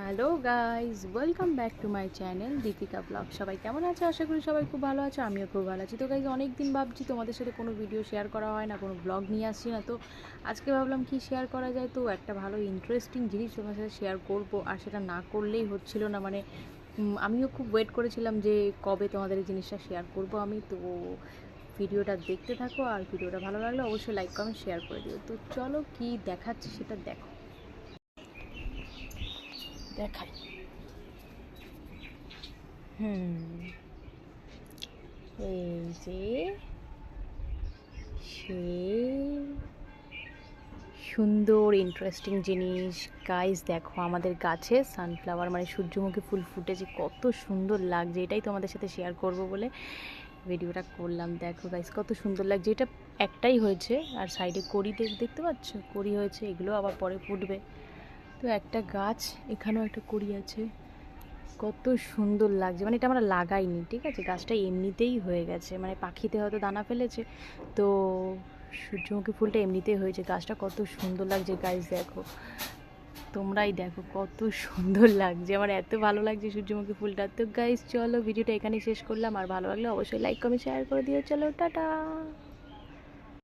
Hello guys, welcome back to my channel Deepika blog. সবাই কেমন আছে? আশা করি সবাই খুব ভালো আছে, আমিও খুব ভালো আছি। তো গাইজ, অনেক দিন ভাবছি তোমাদের সাথে কোনো ভিডিও শেয়ার করা হয় না, কোনো ব্লগ নিয়ে আসছি না। তো আজকে ভাবলাম কি শেয়ার করা যায়, তো একটা ভালো ইন্টারেস্টিং জিনিস তোমার সাথে শেয়ার করব। আর সেটা না করলেই হচ্ছিল না, মানে আমিও খুব ওয়েট করেছিলাম যে কবে তোমাদের এই জিনিসটা শেয়ার করব আমি। তো ভিডিওটা দেখতে থাকো, আর ভিডিওটা ভালো লাগলে অবশ্যই লাইক কমেন্ট শেয়ার করে দিও। তো চলো, কি দেখাচ্ছি সেটা দেখো, দেখাই। এই যে সেই সুন্দর ইন্টারেস্টিং জিনিস গাইস, দেখো আমাদের গাছে সানফ্লাওয়ার মানে সূর্যমুখী ফুল ফুটেছে, কত সুন্দর লাগছে। এটাই তোমাদের সাথে শেয়ার করব বলে ভিডিওটা করলাম। দেখো গাইস, কত সুন্দর লাগছে। এটা একটাই হয়েছে, আর সাইডে কড়ি দেখতে পাচ্ছ, কড়ি হয়েছে, এগুলো আবার পরে ফুটবে। তো একটা গাছ, এখানেও একটা কড়ি আছে, কত সুন্দর লাগছে। মানে এটা আমরা লাগাইনি, ঠিক আছে, গাছটা এমনিতেই হয়ে গেছে, মানে পাখিতে হয়তো দানা ফেলেছে। তো সূর্যমুখী ফুলটা এমনিতেই হয়েছে, গাছটা কত সুন্দর লাগছে গাইস। দেখো, তোমরাই দেখো কত সুন্দর লাগছে, আমার এত ভালো লাগছে সূর্যমুখী ফুলটা। তো গাইস চলো, ভিডিওটা এখানেই শেষ করলাম, আর ভালো লাগলে অবশ্যই লাইক কমেন্ট শেয়ার করে দিও। চলো, টাটা।